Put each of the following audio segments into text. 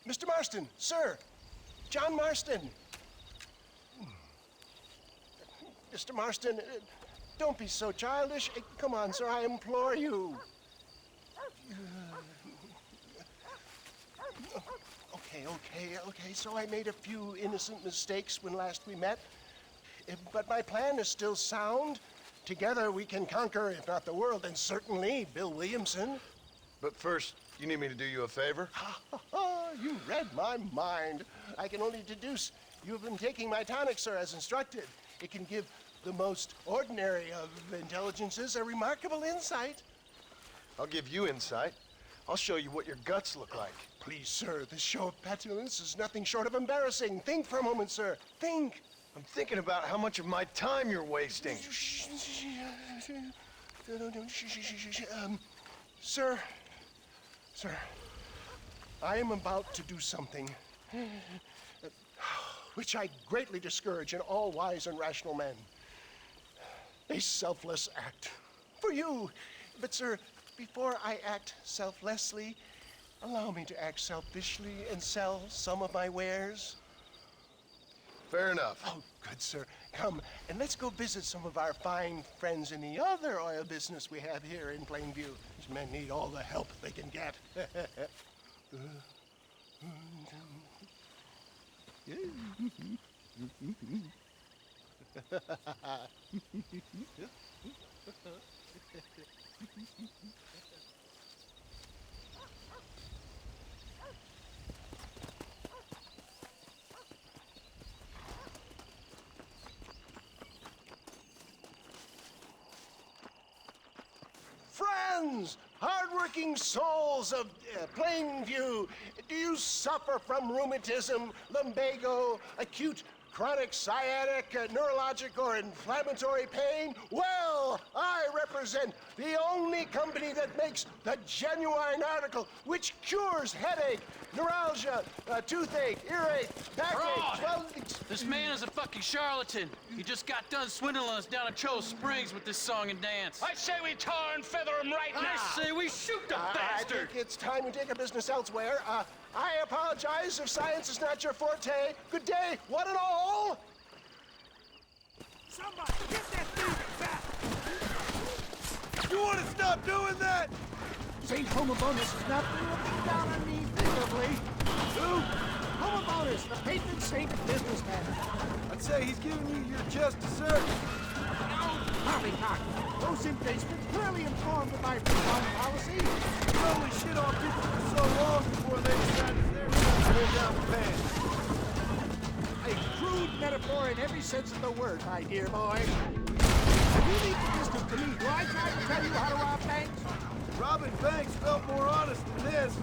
Mr. Marston, sir! John Marston! Mr. Marston, don't be so childish. Come on, sir, I implore you. Okay, so I made a few innocent mistakes when last we met. But my plan is still sound. Together we can conquer, if not the world, then certainly Bill Williamson. But first, you need me to do you a favor? You read my mind. I can only deduce you have been taking my tonic, sir, as instructed. It can give the most ordinary of intelligences a remarkable insight. I'll give you insight. I'll show you what your guts look like. Please, sir, this show of petulance is nothing short of embarrassing. Think for a moment, sir. Think. I'm thinking about how much of my time you're wasting. Sir, I am about to do something which I greatly discourage in all wise and rational men. A selfless act for you. But, sir, before I act selflessly, allow me to act selfishly and sell some of my wares. Fair enough. Oh, good, sir. Come, and let's go visit some of our fine friends in the other oil business we have here in Plainview. These men need all the help they can get. Friends, hardworking souls of Plainview, do you suffer from rheumatism, lumbago, acute chronic sciatic, neurologic, or inflammatory pain? Well, I represent the only company that makes the genuine article which cures headache, neuralgia, toothache, earache, backache. Well, this man is a fucking charlatan. He just got done swindling us down at Cho Springs with this song and dance. I say we tar and feather him right now. I say we shoot the I bastard. think it's time we take our business elsewhere. I apologize if science is not your forte. Good day, one and all. Somebody get that thing back! You want to stop doing that? St. Homobonus is not looking down on me figuratively. Who? Homobonus, the patron saint of businessmen. I'd say he's giving you your just desserts. Poppycock, those in basement clearly informed of my freedom policy. You only shit on people for so long before they decide it's their time to pull down the pants. A crude metaphor in every sense of the word, my dear boy. You leave the distance to me. Do I try to tell you how to rob banks? Robbing banks felt more honest than this.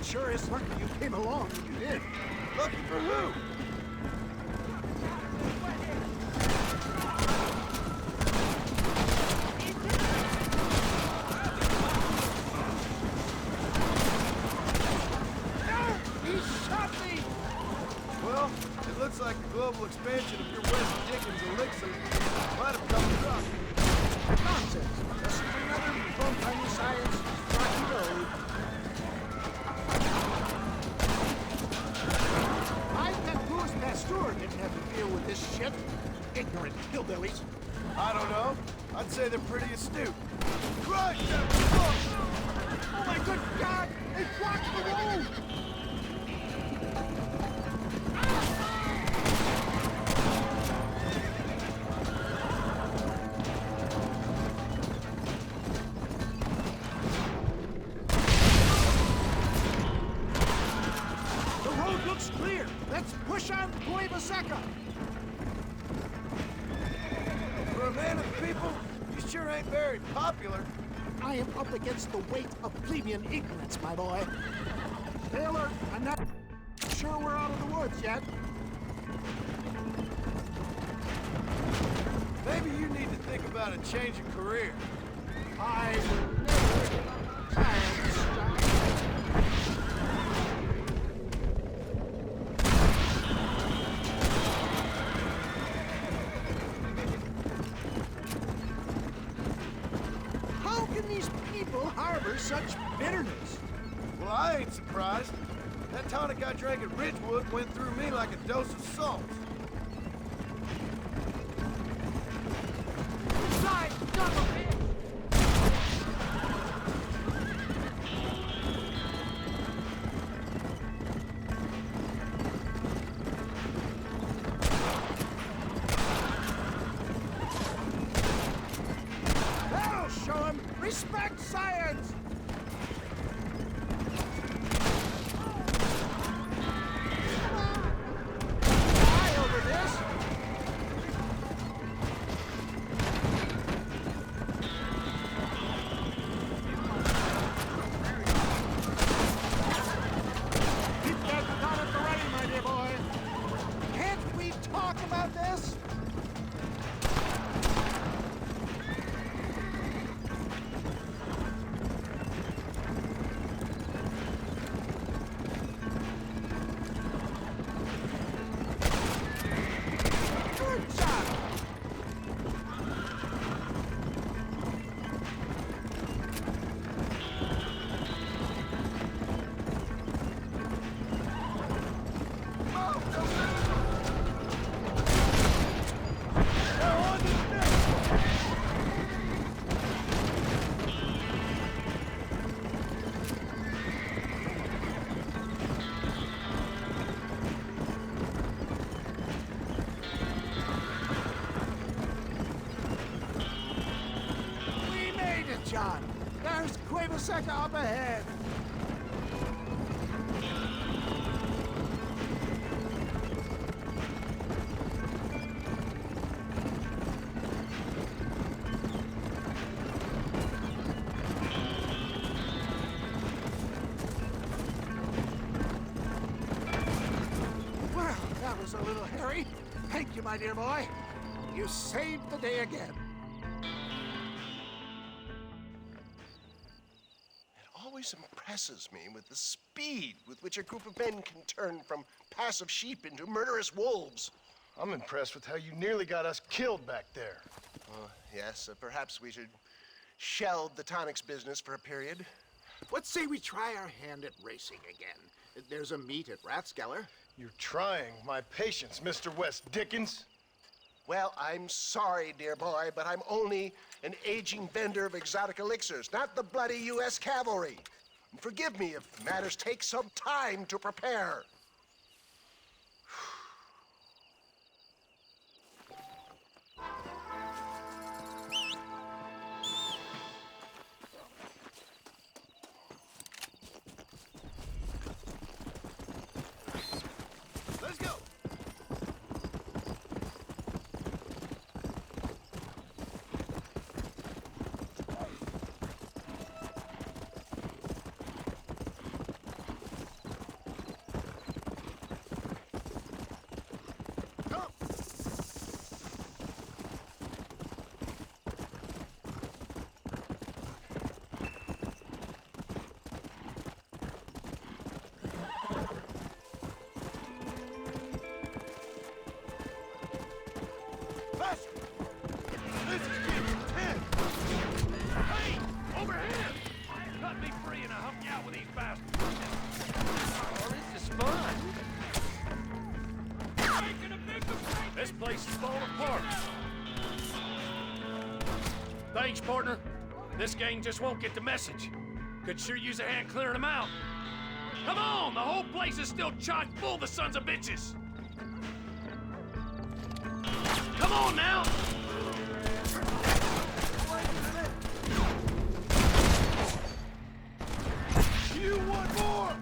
Sure is lucky you came along when you did. Lucky for who? He shot me! Well, it looks like the global expansion of your West Dickens elixir might have come rough. Nonsense. Just another from tiny science rocky road. I bet Louis Pasteur didn't have to deal with this shit. Ignorant hillbillies. I don't know. I'd say they're pretty astute. Crush them! Oh my good God! They blocked the road! Looks clear. Let's push on Cueva Seca. For a man of the people, you sure ain't very popular. I am up against the weight of plebeian ignorance, my boy. Stay alert. I'm not sure we're out of the woods yet. Maybe you need to think about a change of career. I will never get tired of striving. How can these people harbor such bitterness? Well, I ain't surprised. That tonic I drank at Ridgewood went through me like a dose of salt. Side, double hit! That'll show him! Respect science! Eye over this! Keep that gun at the ready, my dear boy. Can't we talk about this? Good job. We made it, John. There's Cueva Seca up ahead. Well, that was a little hairy. Thank you, my dear boy. You saved the day again. It always impresses me with the speed with which a group of men can turn from passive sheep into murderous wolves. I'm impressed with how you nearly got us killed back there. Yes, perhaps we should shelve the tonics business for a period. Let's say we try our hand at racing again. There's a meet at Rathskeller. You're trying my patience, Mr. West Dickens. Well, I'm sorry, dear boy, but I'm only an aging vendor of exotic elixirs, not the bloody U.S. cavalry. And forgive me if matters take some time to prepare. Let's go. Come. Faster! This is getting intense! Hey! Over here! Cut me free and I'll help you out with these bastards. Oh, this is fun. Making a big mistake! This place is falling apart. Thanks, partner. This gang just won't get the message. Could sure use a hand clearing them out. Come on! The whole place is still chock full of the sons of bitches! Come on now! You want more?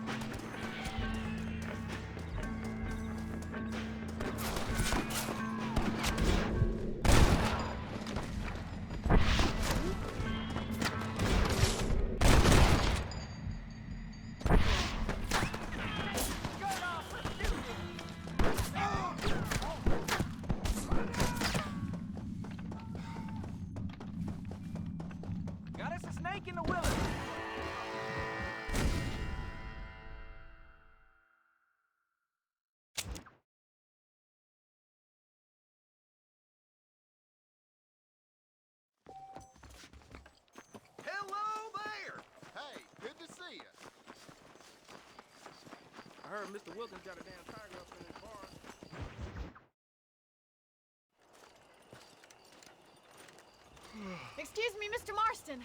I heard Mr. Wilkins got a damn tiger up in his barn. Excuse me, Mr. Marston.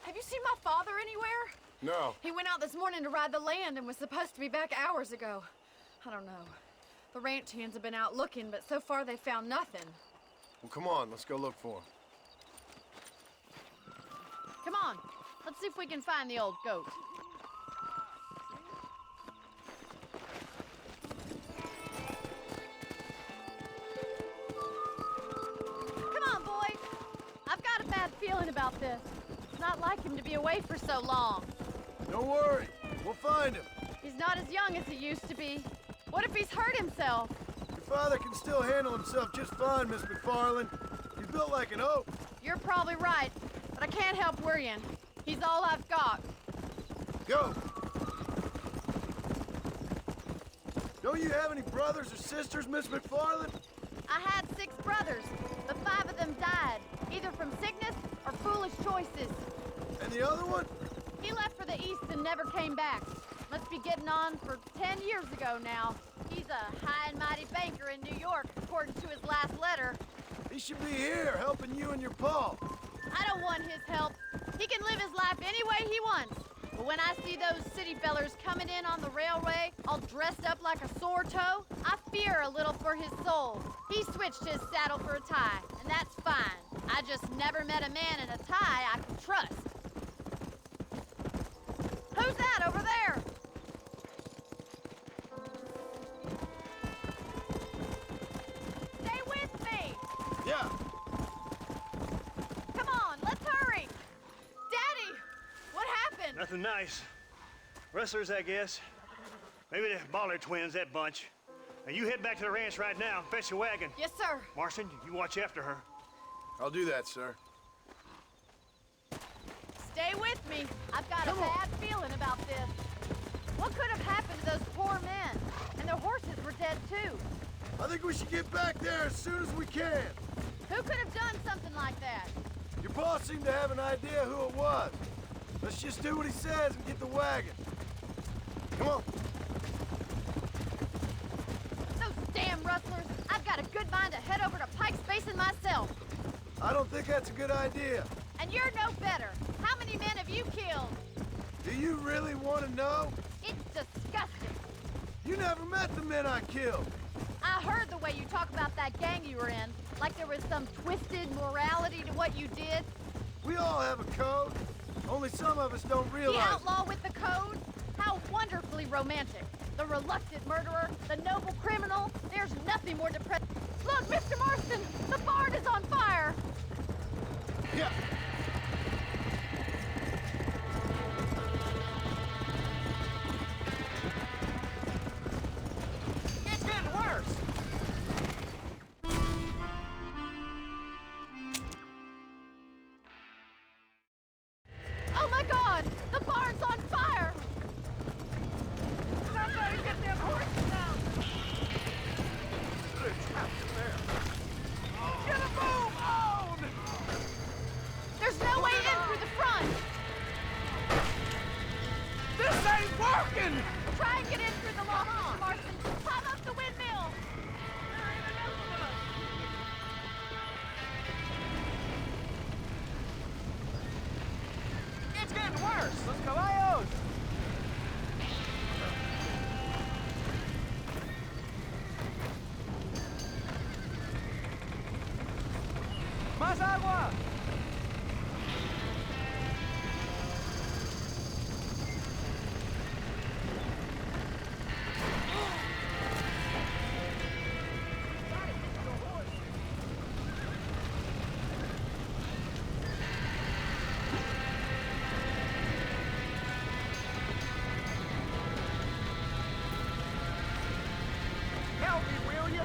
Have you seen my father anywhere? No. He went out this morning to ride the land and was supposed to be back hours ago. I don't know. The ranch hands have been out looking, but so far they found nothing. Well, come on, let's go look for him. Come on, let's see if we can find the old goat. Come on, boy. I've got a bad feeling about this. It's not like him to be away for so long. Don't worry, we'll find him. He's not as young as he used to be. What if he's hurt himself? Your father can still handle himself just fine, Miss McFarland. He's built like an oak. You're probably right, but I can't help worrying. He's all I've got. Go! Don't you have any brothers or sisters, Miss McFarland? I had 6 brothers, but 5 of them died, either from sickness or foolish choices. And the other one? He left for the east and never came back. Must be getting on for 10 years ago now. He's a high and mighty banker in New York, according to his last letter. He should be here, helping you and your pa. I don't want his help. He can live his life any way he wants. But when I see those city fellers coming in on the railway, all dressed up like a sore toe, I fear a little for his soul. He switched his saddle for a tie, and that's fine. I just never met a man in a tie I could trust. Who's that over there? Stay with me! Yeah. Come on, let's hurry! Daddy! What happened? Nothing nice. Rustlers, I guess. Maybe the Baller twins, that bunch. Now you head back to the ranch right now and fetch a wagon. Yes, sir. Marston, you watch after her. I'll do that, sir. Stay with me. I've got a bad feeling about this. What could have happened to those poor men? And their horses were dead, too. I think we should get back there as soon as we can. Who could have done something like that? Your boss seemed to have an idea who it was. Let's just do what he says and get the wagon. Come on. Those damn rustlers. I've got a good mind to head over to Pike's Basin myself. I don't think that's a good idea. And you're no better. How many men have you killed? Do you really want to know? It's disgusting. You never met the men I killed. I heard the way you talk about that gang you were in, like there was some twisted morality to what you did. We all have a code. Only some of us don't The realize. outlaw with the code? How wonderfully romantic. The reluctant murderer, the noble criminal. There's nothing more depressing. Look, Mr. Marston, the barn is on fire. Yeah. It's getting worse. Oh my God, the barn's on fire. Somebody get them horses out. They're trapped in there. Get a move on! There's no way in through the front. This ain't working! Try and get in through the loft, Mr. Marston. Climb up the windmill. It's getting worse. Los caballos! Más agua! Help me, will you?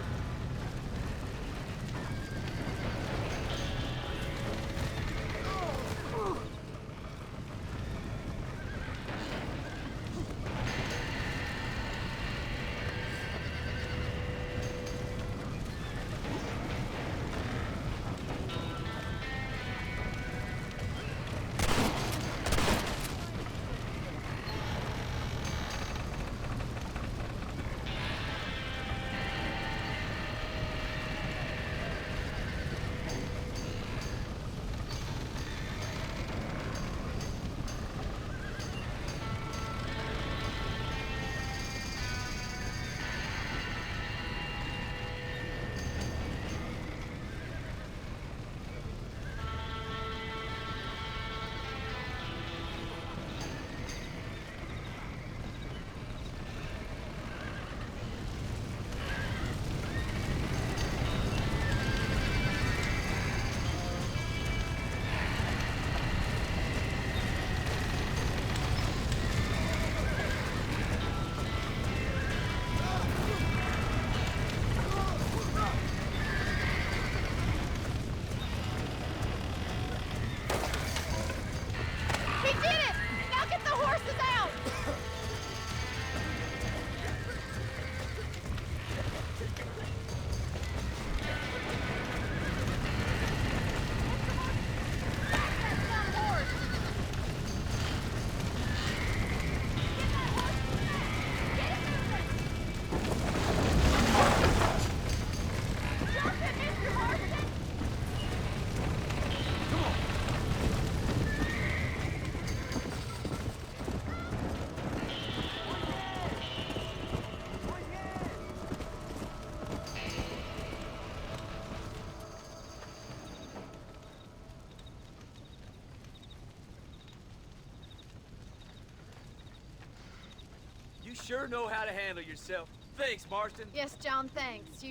sure know how to handle yourself. Thanks, Marston. Yes, John, thanks.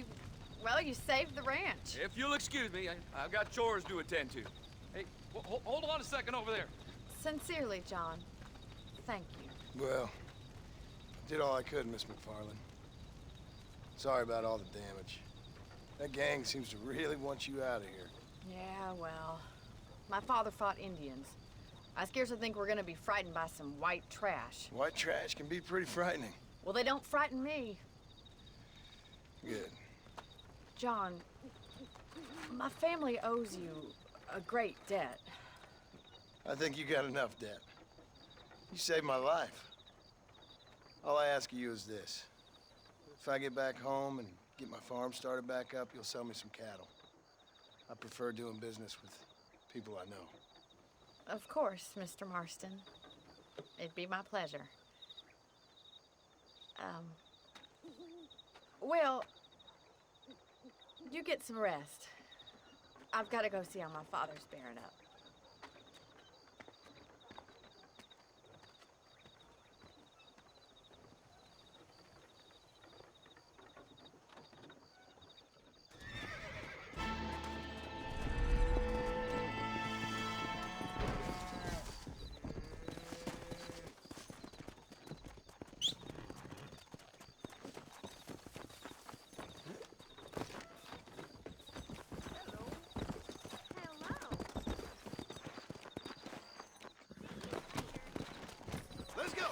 Well, you saved the ranch. If you'll excuse me, I've got chores to attend to. Hey, hold on a second over there. Sincerely, John. Thank you. Well, I did all I could, Miss McFarland. Sorry about all the damage. That gang seems to really want you out of here. Yeah, well, my father fought Indians. I scarcely think we're gonna be frightened by some white trash. White trash can be pretty frightening. Well, they don't frighten me. Good. John, my family owes you a great debt. I think you got enough debt. You saved my life. All I ask of you is this. If I get back home and get my farm started back up, you'll sell me some cattle. I prefer doing business with people I know. Of course, Mr. Marston. It'd be my pleasure. Well, you get some rest. I've got to go see how my father's bearing up. Let's go!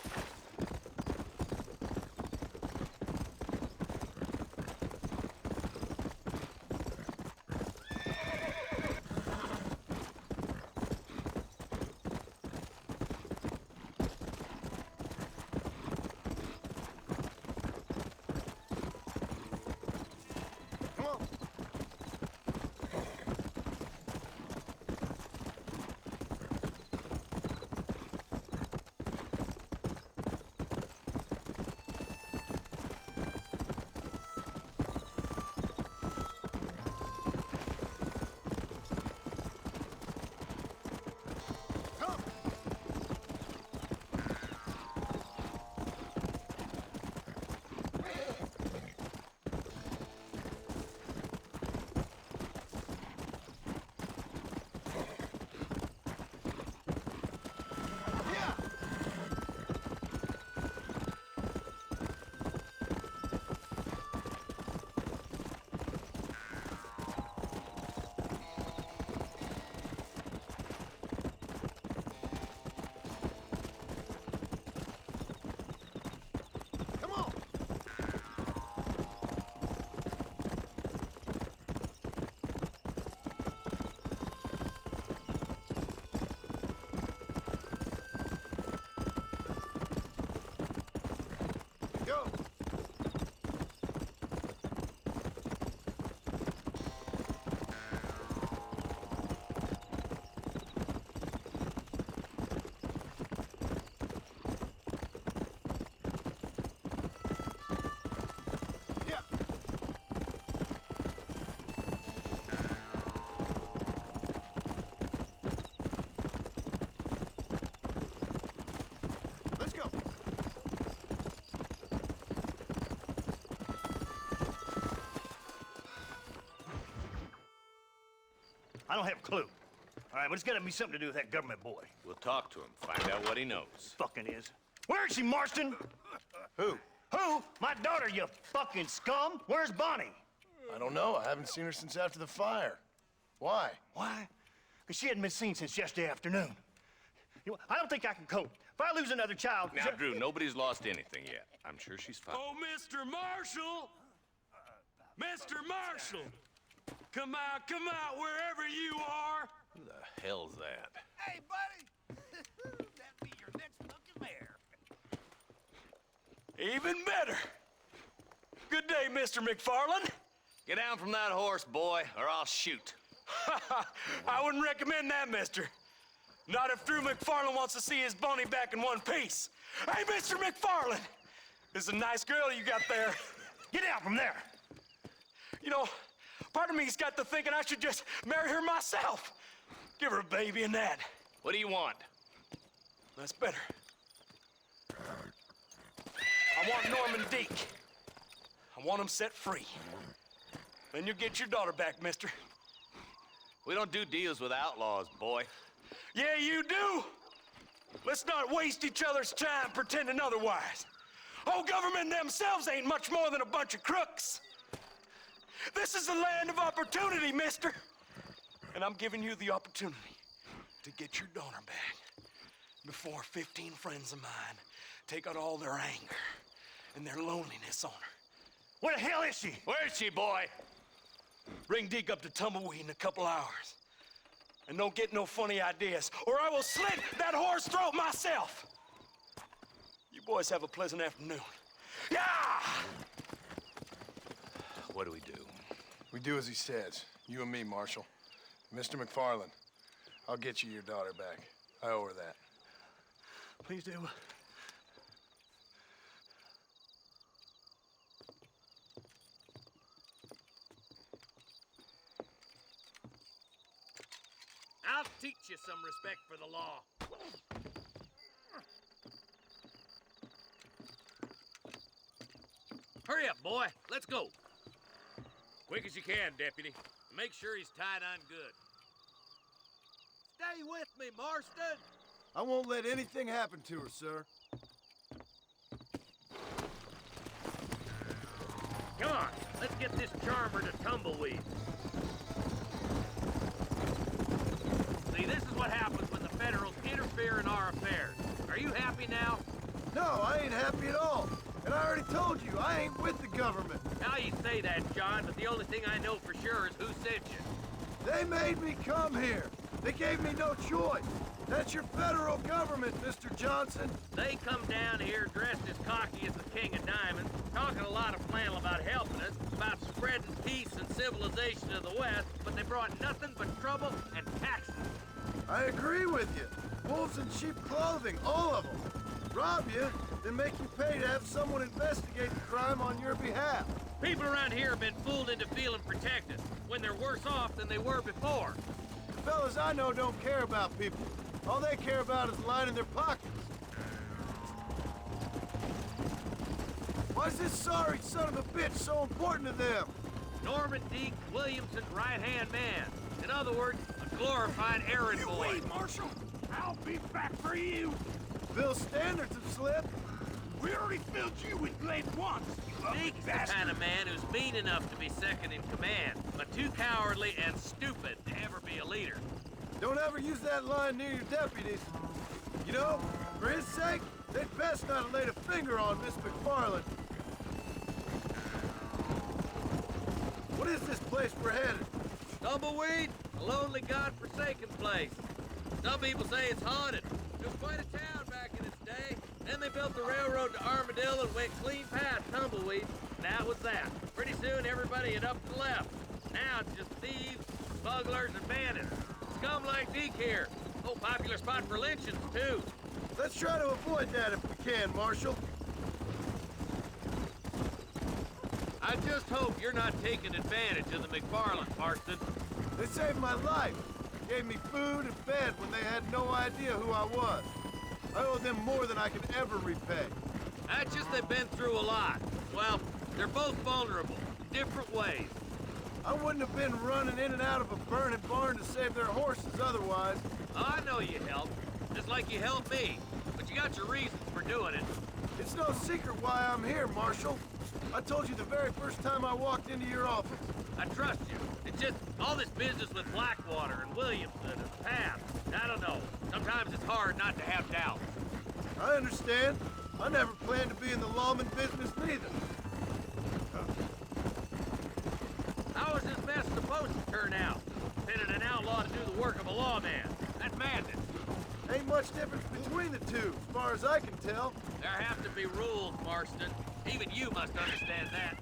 Come on! Go! Yeah! Let's go! I don't have a clue. All right, but it's gotta be something to do with that government boy. We'll talk to him, find out what he knows. Fucking is. Where is she, Marston? Who? Who? My daughter, you fucking scum. Where's Bonnie? I don't know. I haven't seen her since after the fire. Why? Why? Because she hadn't been seen since yesterday afternoon. You know, I don't think I can cope. If I lose another child... Now, Drew, nobody's lost anything yet. I'm sure she's fine. Oh, Mr. Marshall! Mr. Marshall! Come out, wherever you are! Who the hell's that? Hey, buddy! That'd be your next fucking mayor. Even better! Good day, Mr. McFarland. Get down from that horse, boy, or I'll shoot. I wouldn't recommend that, mister. Not if Drew McFarland wants to see his Bonnie back in one piece. Hey, Mr. McFarland! This is a nice girl you got there. Get out from there! You know, part of me's got to thinking I should just marry her myself. Give her a baby and that. What do you want? That's better. I Norman Deke. I want him set free. Then you'll get your daughter back, mister. We don't do deals with outlaws, boy. Yeah, you do! Let's not waste each other's time pretending otherwise. Old government themselves ain't much more than a bunch of crooks. This is the land of opportunity, mister. And I'm giving you the opportunity to get your daughter back before 15 friends of mine take out all their anger and their loneliness on her. Where the hell is she? Where is she, boy? Bring Deke up to Tumbleweed in a couple hours. And don't get no funny ideas, or I will slit that whore's throat myself. You boys have a pleasant afternoon. Yeah! What do we do? We do as he says. You and me, Marshal. Mr. McFarland, I'll get you your daughter back. I owe her that. Please do. I'll teach you some respect for the law. Hurry up, boy. Let's go. Quick as you can, deputy. Make sure he's tied on good. Stay with me, Marston. I won't let anything happen to her, sir. Come on, let's get this charmer to Tumbleweed. See, this is what happens when the Federals interfere in our affairs. Are you happy now? No, I ain't happy at all. And I already told you, I ain't with the government. Now you say that, John, but the only thing I know for sure is who sent you. They made me come here. They gave me no choice. That's your federal government, Mr. Johnson. They come down here dressed as cocky as the King of Diamonds, talking a lot of flannel about helping us, about spreading peace and civilization to the West, but they brought nothing but trouble and taxes. I agree with you. Wolves in sheep clothing, all of them. Rob you, then make you pay to have someone investigate the crime on your behalf. People around here have been fooled into feeling protected, when they're worse off than they were before. The fellas I know don't care about people. All they care about is lining their pockets. Why is this sorry son of a bitch so important to them? Norman Deke Williamson's right-hand man. In other words, a glorified errand boy. Wait, Marshal. I'll be back for you. Bill's standards have slipped. We already filled you with lead once. Deke's the kind of man who's mean enough to be second in command, but too cowardly and stupid to ever be a leader. Don't ever use that line near your deputies. You know, for his sake, they'd best not have laid a finger on Miss McFarland. What is this place we're headed? Tumbleweed, a lonely, god-forsaken place. Some people say it's haunted. It was quite a town back in its day. Then they built the railroad to Armadillo and went clean past Tumbleweed. And that was that. Pretty soon everybody had up and left. Now it's just thieves, smugglers, and bandits. Scum like Deke here. Oh, popular spot for lynchings, too. Let's try to avoid that if we can, Marshal. I just hope you're not taking advantage of the McFarland, Marston. They saved my life. Gave me food and fed when they had no idea who I was. I owe them more than I can ever repay. That's just they've been through a lot. Well, they're both vulnerable, in different ways. I wouldn't have been running in and out of a burning barn to save their horses otherwise. Oh, I know you helped, just like you helped me. But you got your reasons for doing it. It's no secret why I'm here, Marshal. I told you the very first time I walked into your office. I trust you. It's just all this business with Blackwater and Williamson and Pap. I don't know. Sometimes it's hard not to have doubts. I understand. I never planned to be in the lawman business neither. How is this mess supposed to turn out? Pitting an outlaw to do the work of a lawman. That's madness. Ain't much difference between the two, as far as I can tell. There have to be rules, Marston. Even you must understand that.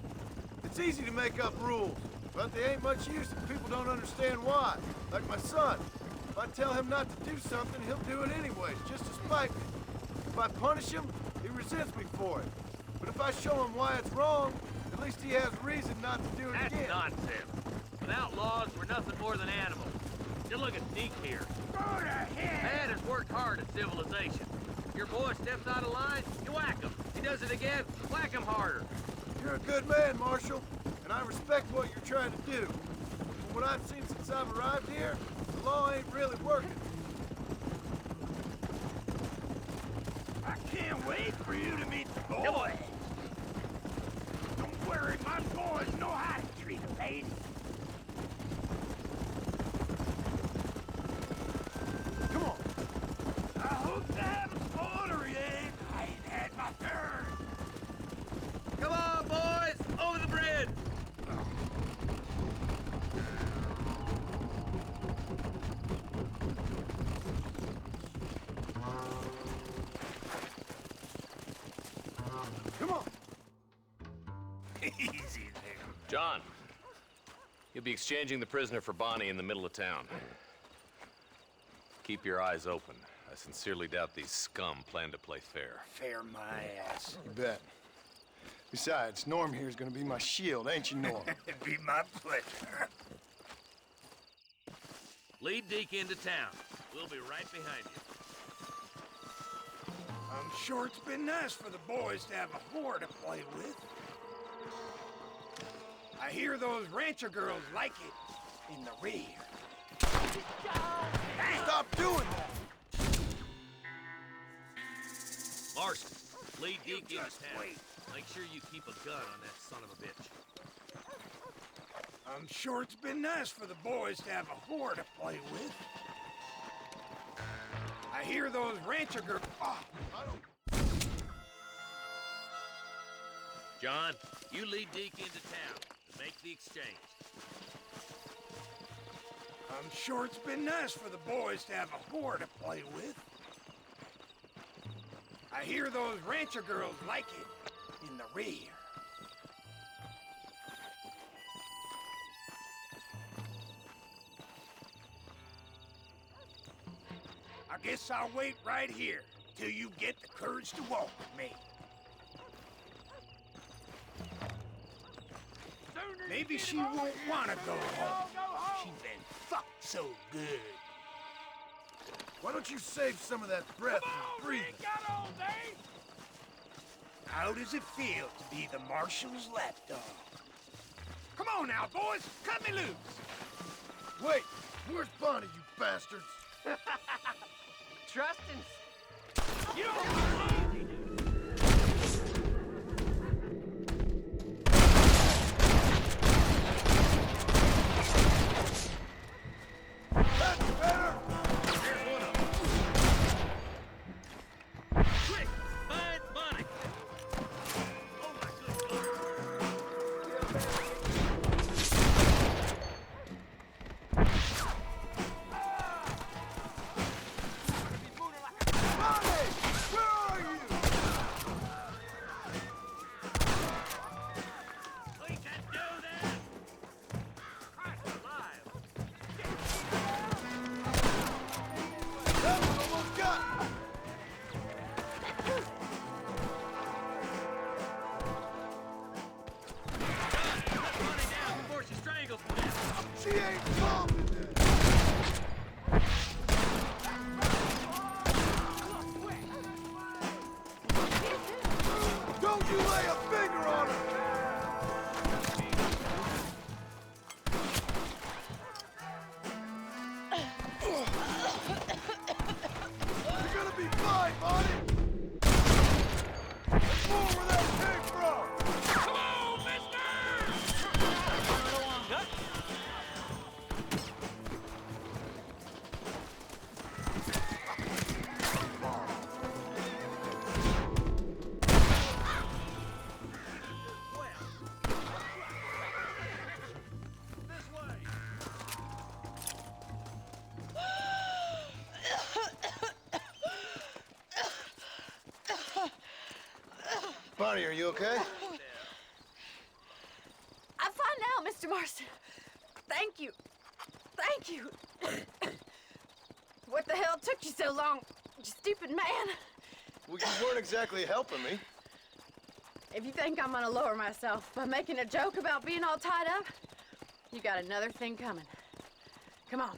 It's easy to make up rules, but they ain't much use if people don't understand why. Like my son. If I tell him not to do something, he'll do it anyways, just to spite me. If I punish him, he resents me for it. But if I show him why it's wrong, at least he has reason not to do it That's again. nonsense. With outlaws, we're nothing more than animals. Just look at Deke here. Go to hell! Man has worked hard at civilization. Your boy steps out of line, you whack him. He does it again, Whack him harder. You're a good man, Marshal, and I respect what you're trying to do. From what I've seen since I've arrived here, the law ain't really working. I can't wait for you to meet the boys. Don't worry, my boys know how to treat a lady. Come on. I hope to have a spoiler yet. I ain't had my turn. Come on, boys! Over the bridge! Come on. Easy there. John, you'll be exchanging the prisoner for Bonnie in the middle of town. Keep your eyes open. I sincerely doubt these scum plan to play fair. Fair my ass. You bet. Besides, Norm here's gonna be my shield, ain't you, Norm? It'd be my pleasure. Lead Deke into town. We'll be right behind you. I'm sure it's been nice for the boys to have a whore to play with. I hear those rancher girls like it in the rear. Stop doing that! Marston, lead Deke into just town. wait. Make sure you keep a gun on that son of a bitch. I'm sure it's been nice for the boys to have a whore to play with. I hear those rancher girls. Oh, I don't. John, you lead Deke into town and make the exchange. I'm sure it's been nice for the boys to have a whore to play with. I hear those rancher girls like it in the rear. I guess I'll wait right here till you get the courage to walk with me. Maybe she won't want to go home. She's been fucked so good. Why don't you save some of that breath and breathe? How does it feel to be the Marshal's lapdog? Come on now, boys, cut me loose. Wait, where's Bonnie, you bastards? Trustin'. You don't Quick! Find Bonnie! Oh my good God! We can do this! Christ alive! That one almost got me. Put Bonnie down before she strangles me. She ain't involved in this. Don't you lay a finger on her! You're gonna be fine, Bonnie! That's more where that came from! Come on, mister! Bonnie, are you okay? I'm fine now, Mr. Marston. Thank you. Thank you. What the hell took you so long, you stupid man? Well, you weren't exactly helping me. If you think I'm gonna lower myself by making a joke about being all tied up, you got another thing coming. Come on.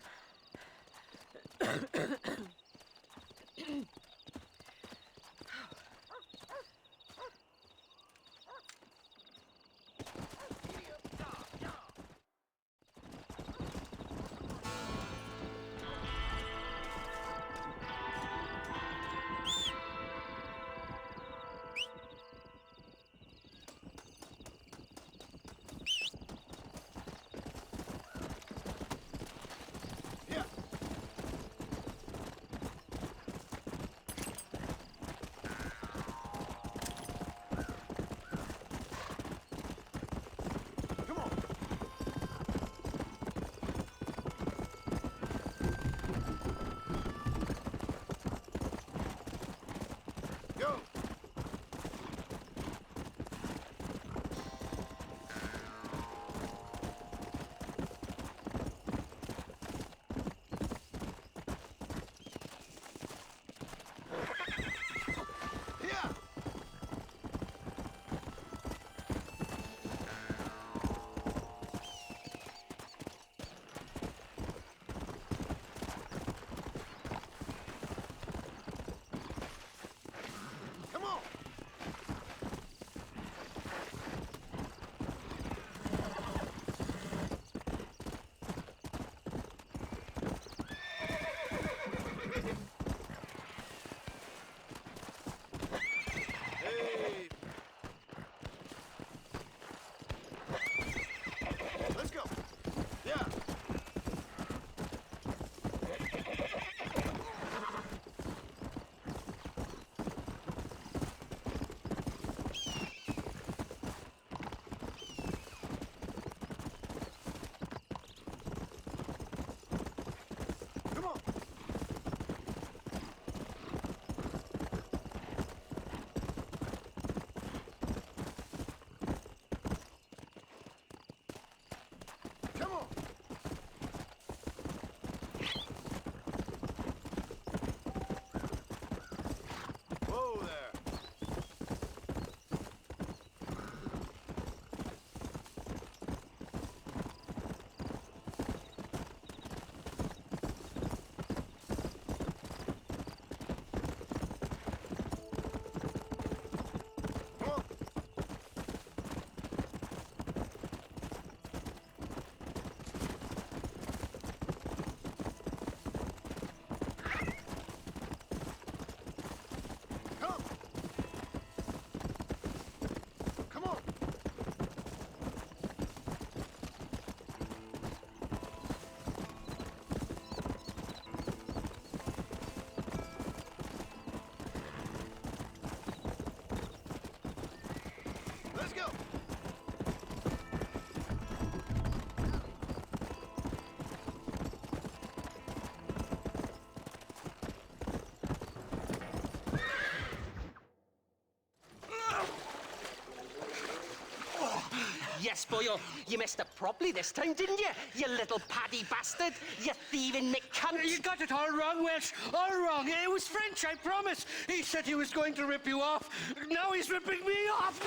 yes, boyo. You messed up properly this time, didn't you? You little paddy bastard. You thieving McCunt. You got it all wrong, Welsh. All wrong. It was French, I promise. He said he was going to rip you off. Now he's ripping me off.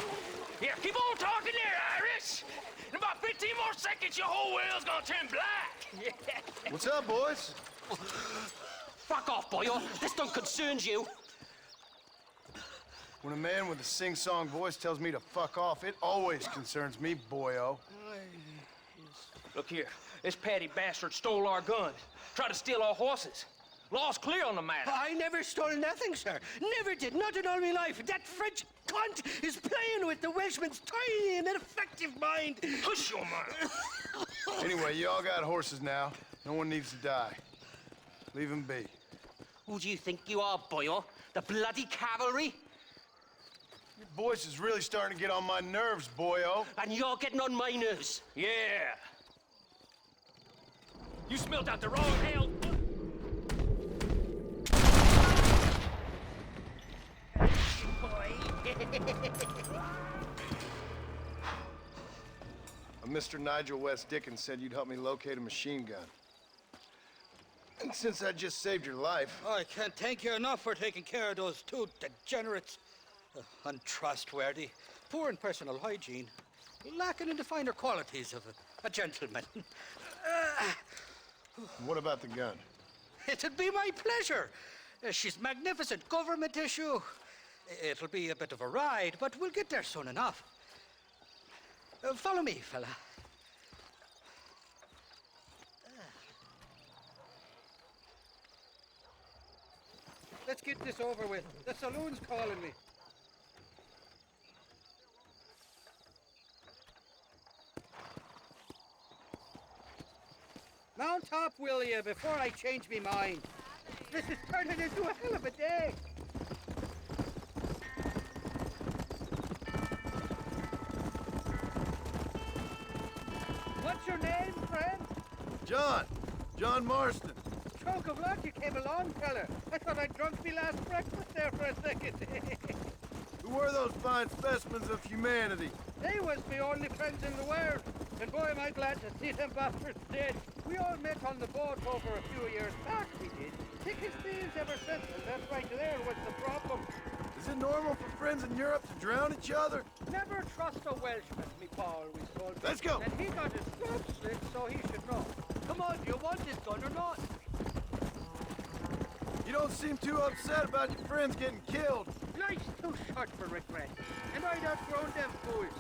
Here, keep on talking there, Irish. In about 15 more seconds, your whole world's gonna turn black. What's up, boys? Fuck off, boyo. This don't concern you. When a man with a sing-song voice tells me to fuck off, it always concerns me, boyo. Look here, this Paddy bastard stole our guns, tried to steal our horses. Law's clear on the matter. I never stole nothing, sir. Never did. Not in all my life. That French cunt is playing with the Welshman's tiny and ineffective mind. Hush your mouth. Anyway, you all got horses now. No one needs to die. Leave them be. Who do you think you are, boyo? The bloody cavalry? Your voice is really starting to get on my nerves, boyo. And you're getting on my nerves. Yeah. You smelled out the wrong hell. Mr. Nigel West Dickens said you'd help me locate a machine gun. And since I just saved your life... I can't thank you enough for taking care of those two degenerates. Untrustworthy, poor in personal hygiene, lacking in the finer qualities of a gentleman. What about the gun? It'd be my pleasure. She's magnificent, government issue. It'll be a bit of a ride, but we'll get there soon enough. Follow me, fella. Let's get this over with. The saloon's calling me. Mount up, will you, before I change me mind. This is turning into a hell of a day. What's your name, friend? John Marston. Stroke of luck you came along, fella. I thought I'd drunk me last breakfast there for a second. Who were those fine specimens of humanity? They was my only friends in the world. And boy, am I glad to see them bastards dead. We all met on the boat over a few years back, we did. Thick as thieves ever since, and that's right there what's the problem. Is it normal for friends in Europe to drown each other? Never trust a Welshman, me pa always told me. Let's go. And he got his throat slit, so he should know. Come on, do you want this gun or not? You don't seem too upset about your friends getting killed. Life's too short for regret, and I'd outgrown them fools.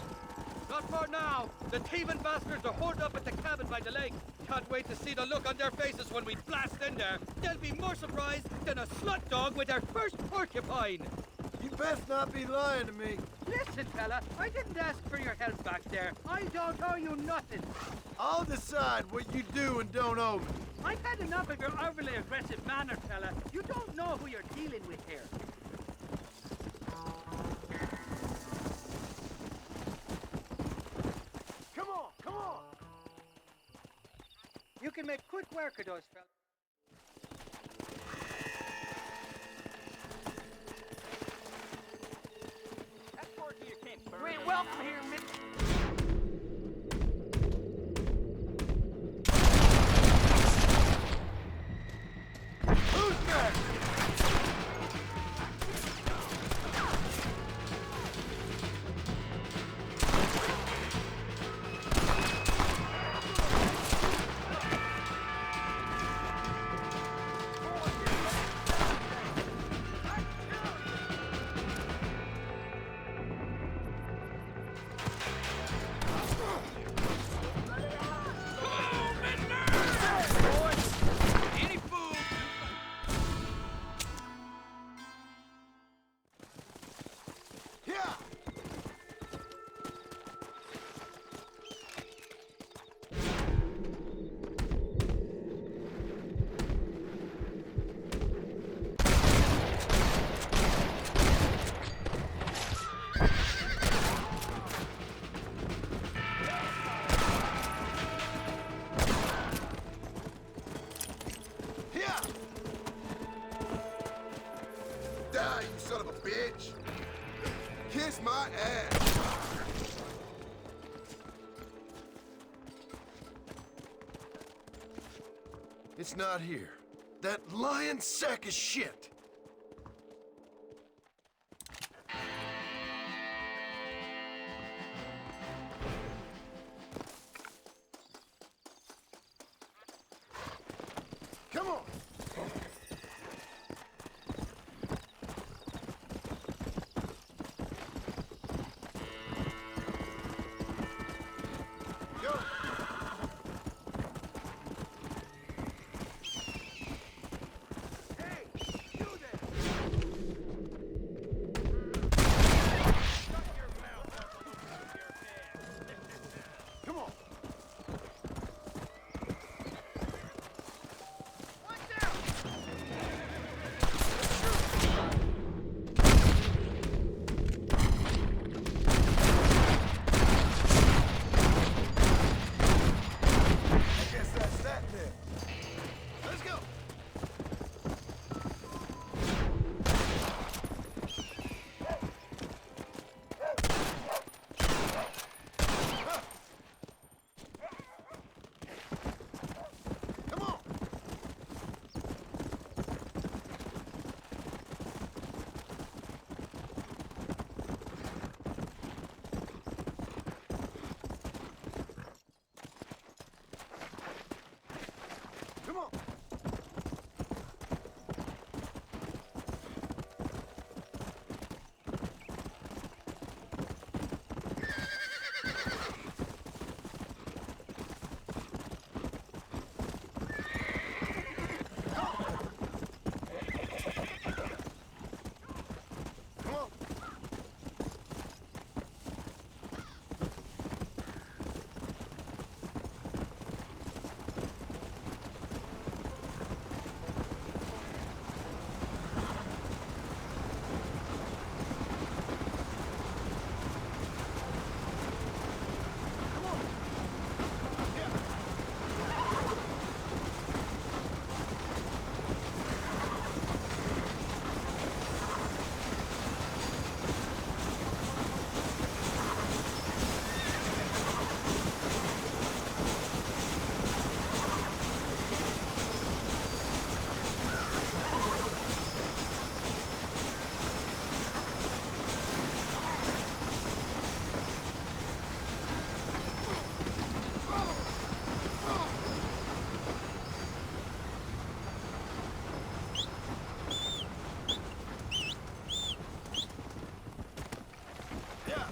Not for now. The thieving bastards are holed up at the cabin by the lake. Can't wait to see the look on their faces when we blast in there. They'll be more surprised than a slut dog with their first porcupine. You best not be lying to me. Listen, fella, I didn't ask for your help back there. I don't owe you nothing. I'll decide what you do and don't owe me. I've had enough of your overly aggressive manner, fella. You don't know who you're dealing with here. Come on! You can make quick work of those, fella. We ain't welcome here, Miss. Who's next? Die, you son of a bitch! Kiss my ass! It's not here. That lying sack of shit! Come on! Go! Come on! I guess that's that then. Let's go! Come on! Come on! Come on! Yeah!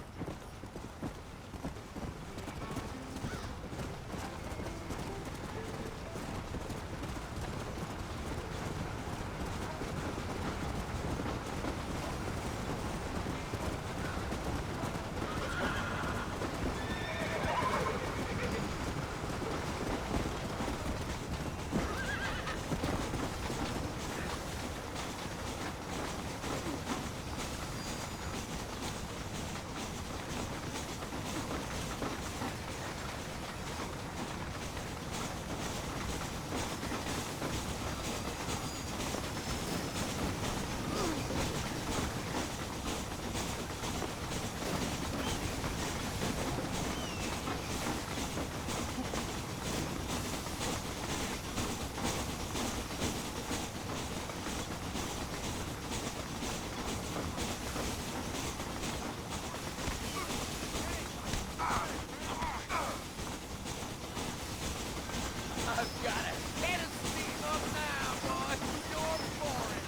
I've got a head of steam up now, boy. You're boring.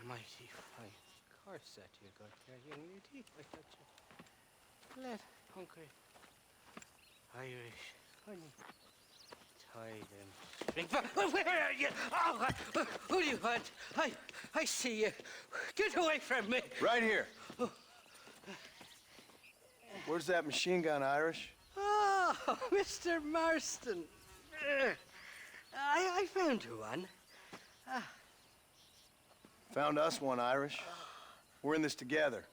Mighty fine corset you got there, young lady. I got you. Let hungry Irish honey. Tie them string. Where are you? Oh, who do you want? I see you. Get away from me. Right here. Where's that machine gun, Irish? Oh, Mr. Marston. I found you one. Found us one, Irish. We're in this together.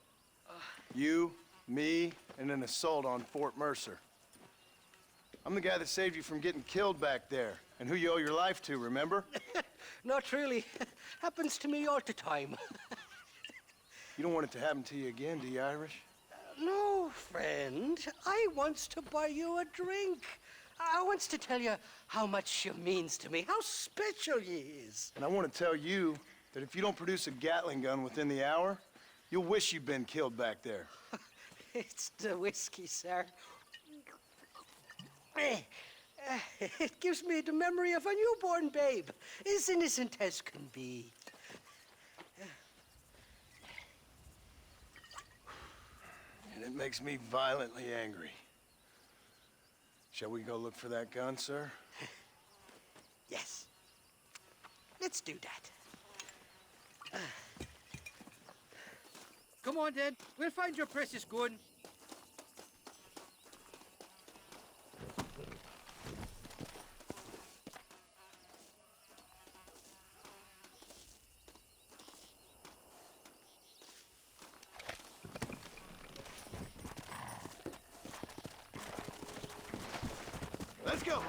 You, me, and an assault on Fort Mercer. I'm the guy that saved you from getting killed back there, and who you owe your life to, remember? Not really. Happens to me all the time. You don't want it to happen to you again, do you, Irish? No, friend. I wants to buy you a drink. I wants to tell you how much you means to me, how special you is. And I want to tell you that if you don't produce a Gatling gun within the hour, you'll wish you'd been killed back there. It's the whiskey, sir. It gives me the memory of a newborn babe, as innocent as can be. And it makes me violently angry. Shall we go look for that gun, sir? Yes. Let's do that. Come on, then. We'll find your precious gun. Let's go!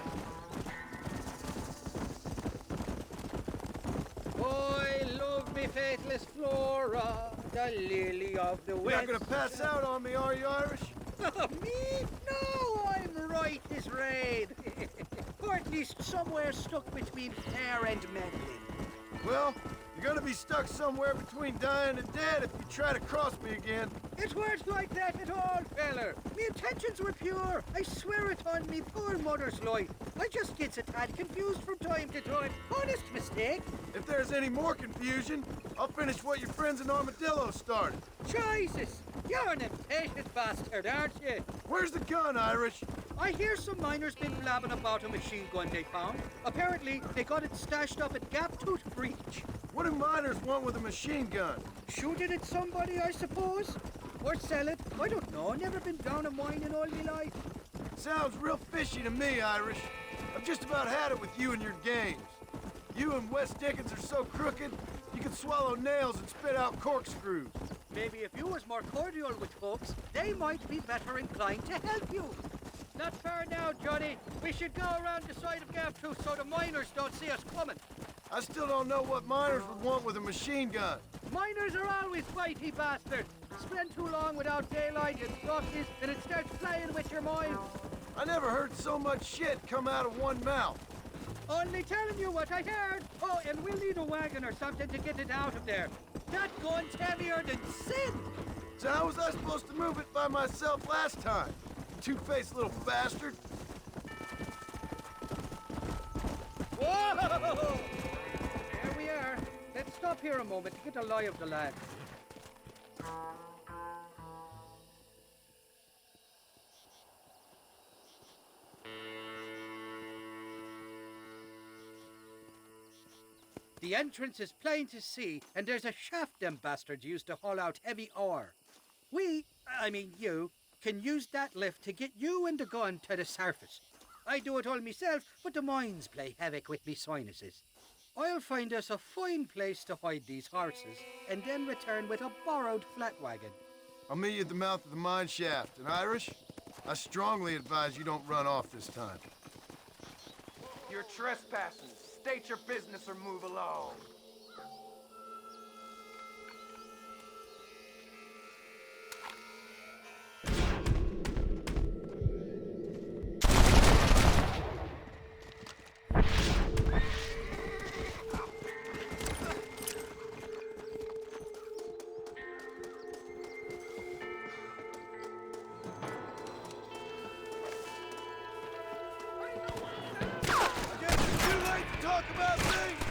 I love me faithless Flora, the lily of the You're west. not gonna pass out on me, are you, Irish? Me? No, I'm right this raid. Or at least somewhere stuck between fair and meddling. Well, you're gonna be stuck somewhere between dying and dead if you try to cross me again. It weren't like that at all, feller. Me intentions were pure. I swear it on me poor mother's life. I just gets a tad confused from time to time. Honest mistake. If there's any more confusion, I'll finish what your friends in Armadillo started. Jesus, you're an impatient bastard, aren't you? Where's the gun, Irish? I hear some miners been blabbing about a machine gun they found. Apparently, they got it stashed up at Gaptooth Breach. What do miners want with a machine gun? Shoot it at somebody, I suppose? Or sell it? I don't know. Never been down a mine in all my life. Sounds real fishy to me, Irish. I've just about had it with you and your games. You and Wes Dickens are so crooked, you can swallow nails and spit out corkscrews. Maybe if you was more cordial with folks, they might be better inclined to help you. Not far now, Johnny. We should go around the side of Gaptooth so the miners don't see us coming. I still don't know what miners would want with a machine gun. Miners are always fighty bastards. Spend too long without daylight in roughness and it starts flying with your mind. I never heard so much shit come out of one mouth. Only telling you what I heard. Oh, and we'll need a wagon or something to get it out of there. That gun's heavier than sin. So how was I supposed to move it by myself last time? You two-faced little bastard. Whoa! There we are. Let's stop here a moment to get a lie of the land. The entrance is plain to see, and there's a shaft them bastards used to haul out heavy ore. I mean you, can use that lift to get you and the gun to the surface. I do it all myself, but the mines play havoc with me sinuses. I'll find us a fine place to hide these horses, and then return with a borrowed flat wagon. I'll meet you at the mouth of the mine shaft. And Irish, I strongly advise you don't run off this time. You're trespassing. State your business or move along. Talk about things!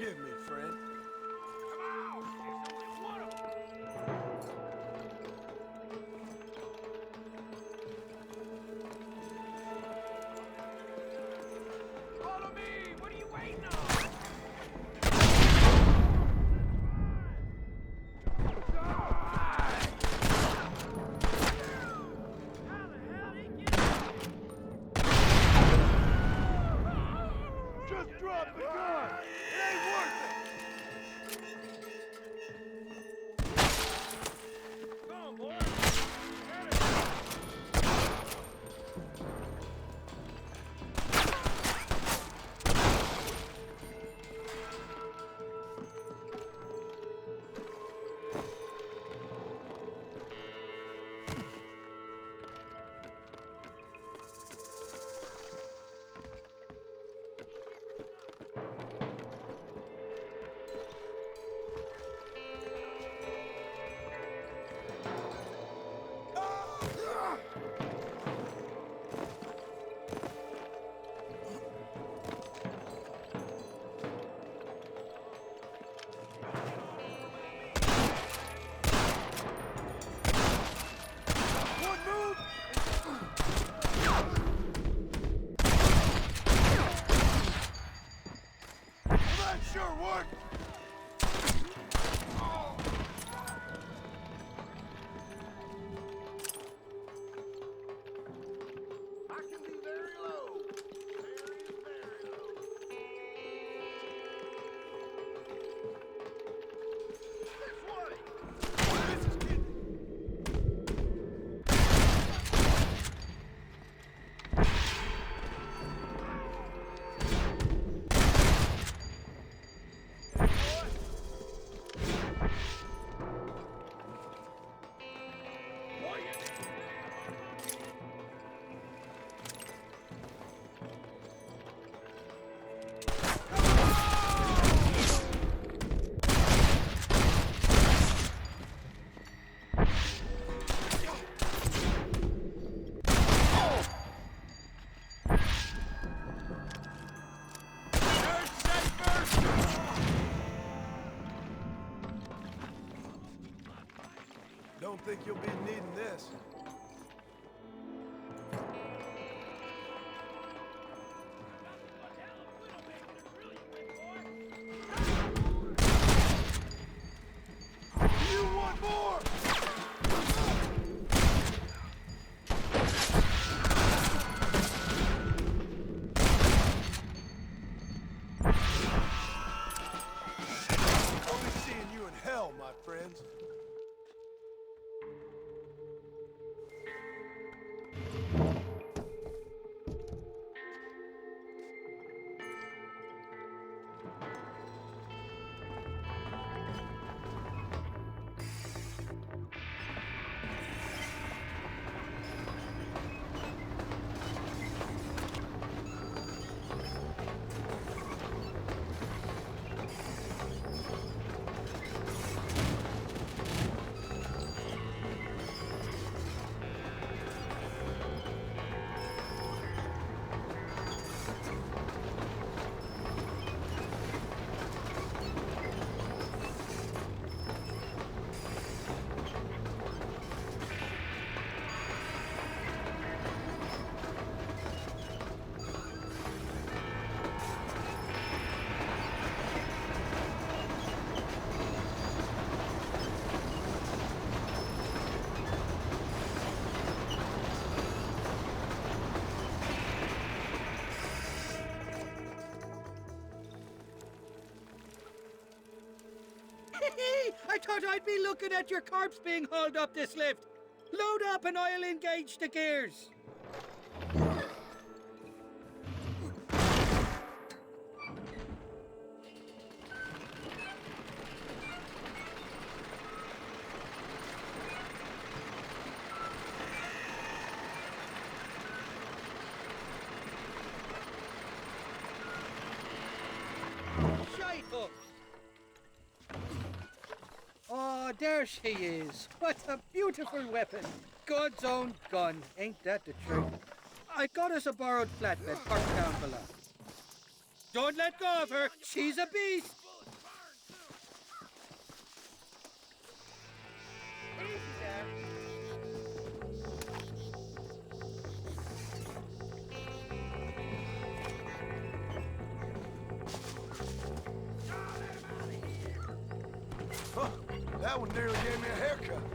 Forgive me, friend. Follow me! What are you waiting on? Just drop the gun! It ain't worth it! Come on, boy! Sure worked! I can be very low. Very low. This way! This is getting... Don't think you'll be needing this. You want more? I'll be seeing you in hell, my friends. I thought I'd be looking at your corpse being hauled up this lift. Load up and I'll engage the gears. Shite up. Oh, there she is. What a beautiful weapon. God's own gun. Ain't that the truth? I got us a borrowed flatbed parked down below. Don't let go of her. She's a beast. there. Huh, that one nearly gave me a haircut.